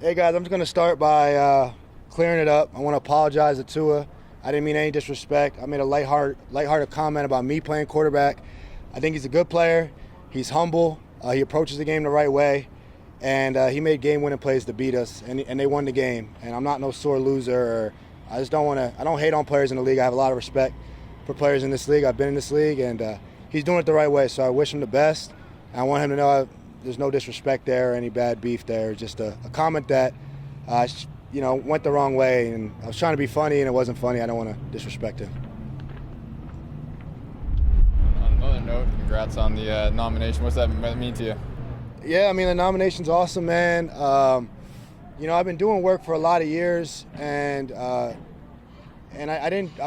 Hey guys, I'm just going to start by clearing it up. I want to apologize to Tua. I didn't mean any disrespect. I made a lighthearted comment about me playing quarterback. I think he's a good player. He's humble. He approaches the game the right way, and he made game-winning plays to beat us, and they won the game. And I'm not no sore loser. I just don't want to. I don't hate on players in the league. I have a lot of respect for players in this league. I've been in this league, and he's doing it the right way. So I wish him the best. And I want him to know there's no disrespect there or any bad beef there. Just a comment that, went the wrong way. And I was trying to be funny, and it wasn't funny. I don't want to disrespect him. On another note, congrats on the nomination. What's that mean to you? Yeah, I mean, the nomination's awesome, man. I've been doing work for a lot of years, and I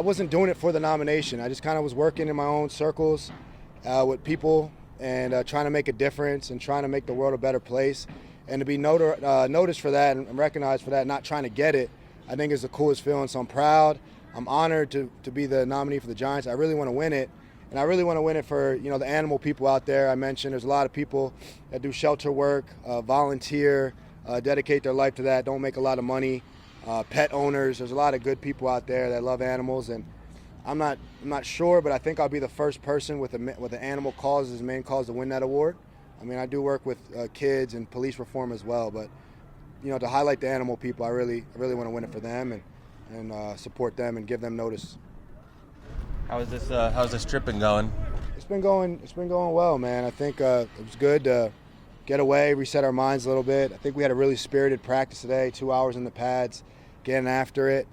wasn't doing it for the nomination. I just kind of was working in my own circles with people and trying to make a difference and trying to make the world a better place. And to be noticed for that and recognized for that, not trying to get it, I think is the coolest feeling. So I'm proud. I'm honored to be the nominee for the Giants. I really want to win it. And I really want to win it for, the animal people out there. I mentioned there's a lot of people that do shelter work, volunteer, dedicate their life to that, don't make a lot of money, pet owners. There's a lot of good people out there that love animals. And I'm not sure, but I think I'll be the first person with an animal cause as main cause to win that award. I mean, I do work with kids and police reform as well, but to highlight the animal people, I really want to win it for them and support them and give them notice. How's this trip been going? It's been going well, man. I think it was good to get away, reset our minds a little bit. I think we had a really spirited practice today, 2 hours in the pads, getting after it,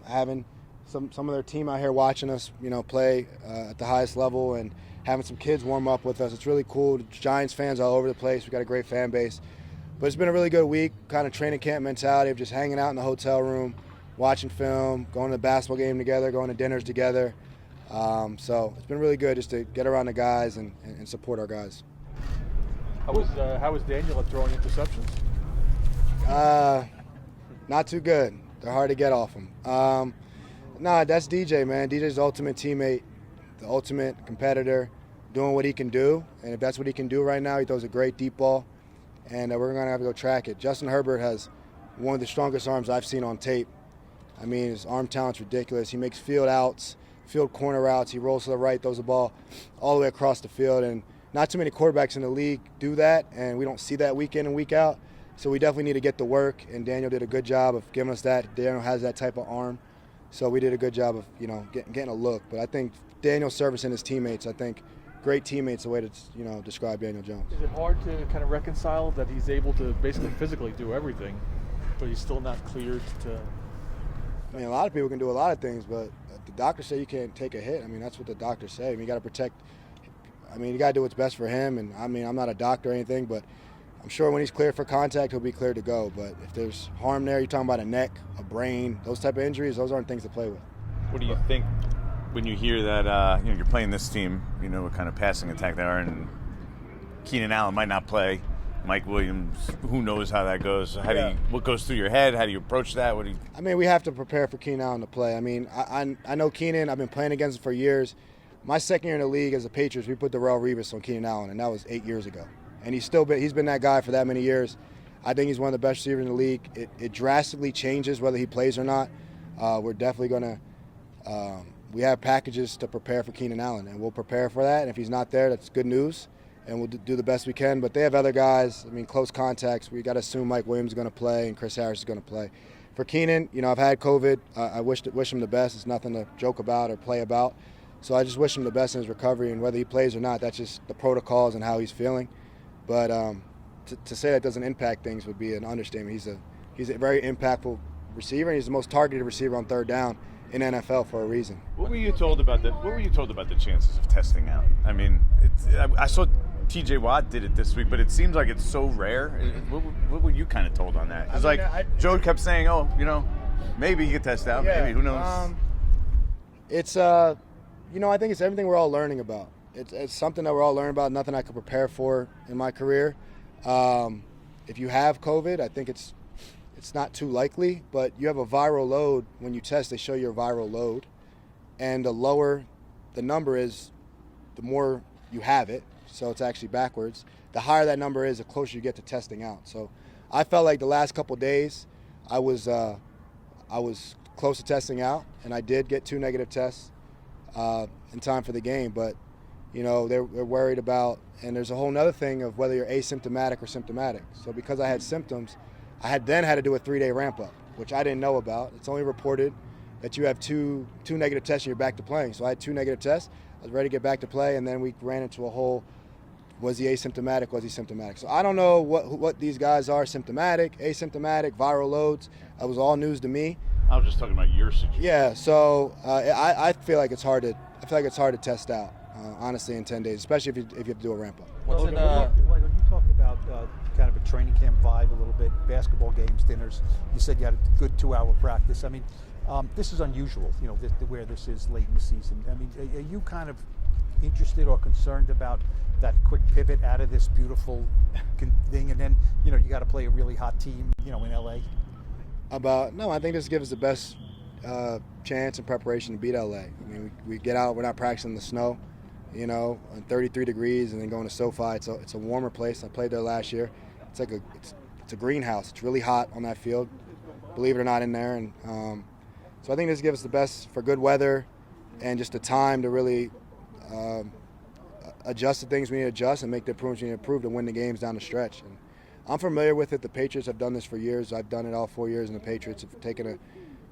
having some of their team out here watching us, play at the highest level, and having some kids warm up with us. It's really cool. Giants fans all over the place. We got a great fan base. But it's been a really good week, kind of training camp mentality of just hanging out in the hotel room, watching film, going to the basketball game together, going to dinners together. So it's been really good just to get around the guys and support our guys. How was Daniel at throwing interceptions? Not too good. They're hard to get off him. That's DJ, man. DJ's the ultimate teammate, the ultimate competitor, doing what he can do. And if that's what he can do right now, he throws a great deep ball. And we're going to have to go track it. Justin Herbert has one of the strongest arms I've seen on tape. I mean, his arm talent's ridiculous. He makes field outs, field corner routes. He rolls to the right, throws the ball all the way across the field. And not too many quarterbacks in the league do that, and we don't see that week in and week out. So we definitely need to get to work, and Daniel did a good job of giving us that. Daniel has that type of arm. So we did a good job of, getting a look. But I think Daniel's servicing his teammates. I think great teammates, the way to, describe Daniel Jones. Is it hard to kind of reconcile that he's able to basically physically do everything, but he's still not cleared to? I mean, a lot of people can do a lot of things, but the doctors say you can't take a hit. I mean, that's what the doctors say. I mean, you got to protect. I mean, you got to do what's best for him. And, I mean, I'm not a doctor or anything, but I'm sure when he's cleared for contact, he'll be cleared to go. But if there's harm there, you're talking about a neck, a brain, those type of injuries, those aren't things to play with. What do you think when you hear that, you're playing this team, what kind of passing attack they are, and Keenan Allen might not play, Mike Williams, who knows how that goes? What goes through your head? How do you approach that? I mean, we have to prepare for Keenan Allen to play. I mean, I know Keenan. I've been playing against him for years. My second year in the league as a Patriots, we put Darrelle Revis on Keenan Allen, and that was 8 years ago. And he's been that guy for that many years. I think he's one of the best receivers in the league. It drastically changes whether he plays or not. We're definitely going to we have packages to prepare for Keenan Allen, and we'll prepare for that. And if he's not there, that's good news, and we'll do the best we can. But they have other guys. I mean, close contacts. We got to assume Mike Williams is going to play and Chris Harris is going to play. For Keenan, I've had COVID. I wish him the best. It's nothing to joke about or play about. So I just wish him the best in his recovery, and whether he plays or not, that's just the protocols and how he's feeling. But to say that doesn't impact things would be an understatement. He's a very impactful receiver, and he's the most targeted receiver on third down in NFL for a reason. What were you told about the chances of testing out? I mean, I saw T.J. Watt did it this week, but it seems like it's so rare. What were you kind of told on that? It's Joe kept saying, maybe you could test out. Yeah, maybe, who knows? I think it's everything we're all learning about. It's something that we're all learning about, nothing I could prepare for in my career. If you have COVID, I think it's not too likely, but you have a viral load. When you test, they show your viral load. And the lower the number is, the more you have it. So it's actually backwards. The higher that number is, the closer you get to testing out. So I felt like the last couple days I was close to testing out, and I did get 2 negative tests in time for the game. But, you know, they're worried about, and there's a whole other thing of whether you're asymptomatic or symptomatic. So because I had symptoms, I had to do a 3-day ramp up, which I didn't know about. It's only reported that you have two negative tests and you're back to playing. So I had 2 negative tests. I was ready to get back to play, and then we ran into a whole, was he asymptomatic, was he symptomatic? So I don't know what these guys are, symptomatic, asymptomatic, viral loads. That was all news to me. I was just talking about your situation. Yeah, so I feel like it's hard to test out, honestly, in 10 days, especially if you have to do a ramp up. When you talked about kind of a training camp vibe a little bit, basketball games, dinners, you said you had a good 2-hour practice. I mean, this is unusual, you know, where this is late in the season. I mean, are you kind of interested or concerned about that quick pivot out of this beautiful thing, and then, you know, you got to play a really hot team, you know, in LA? No, I think this gives us the best chance and preparation to beat LA. I mean, we get out, we're not practicing in the snow, you know, 33 degrees, and then going to SoFi. It's a warmer place. I played there last year. It's like it's a greenhouse. It's really hot on that field, believe it or not, in there. And so I think this gives us the best for good weather and just the time to really adjust the things we need to adjust and make the improvements we need to improve to win the games down the stretch. And I'm familiar with it. The Patriots have done this for years. I've done it all 4 years, and the Patriots have taken a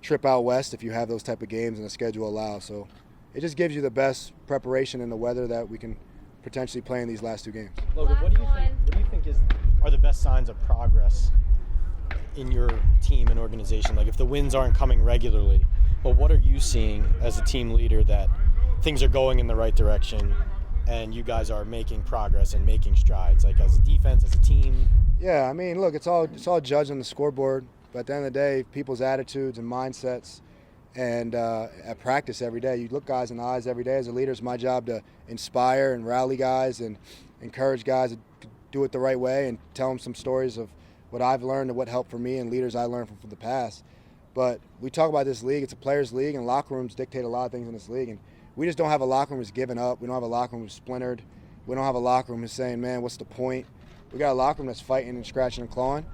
trip out west if you have those type of games and the schedule allows. So it just gives you the best preparation in the weather that we can potentially play in these last 2 games. Logan, what do you think are the best signs of progress in your team and organization? Like, if the wins aren't coming regularly, but what are you seeing as a team leader that things are going in the right direction and you guys are making progress and making strides, like as a defense, as a team? Yeah, I mean, look, it's all judged on the scoreboard, but at the end of the day, people's attitudes and mindsets, and at practice every day, you look guys in the eyes every day. As a leader, it's my job to inspire and rally guys and encourage guys to do it the right way and tell them some stories of what I've learned and what helped for me and leaders I learned from the past. But we talk about this league, it's a players' league, and locker rooms dictate a lot of things in this league. And we just don't have a locker room that's given up. We don't have a locker room that's splintered. We don't have a locker room that's saying, man, what's the point? We got a locker room that's fighting and scratching and clawing.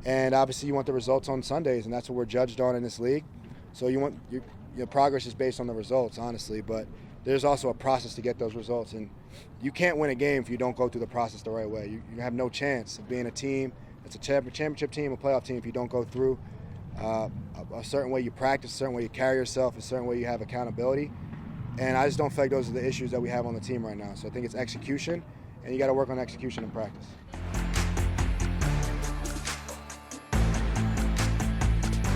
And obviously you want the results on Sundays, and that's what we're judged on in this league. So your progress is based on the results, honestly. But there's also a process to get those results. And you can't win a game if you don't go through the process the right way. You have no chance of being a team. It's a championship team, a playoff team, if you don't go through a certain way you practice, a certain way you carry yourself, a certain way you have accountability. And I just don't feel like those are the issues that we have on the team right now. So I think it's execution, and you got to work on execution in practice.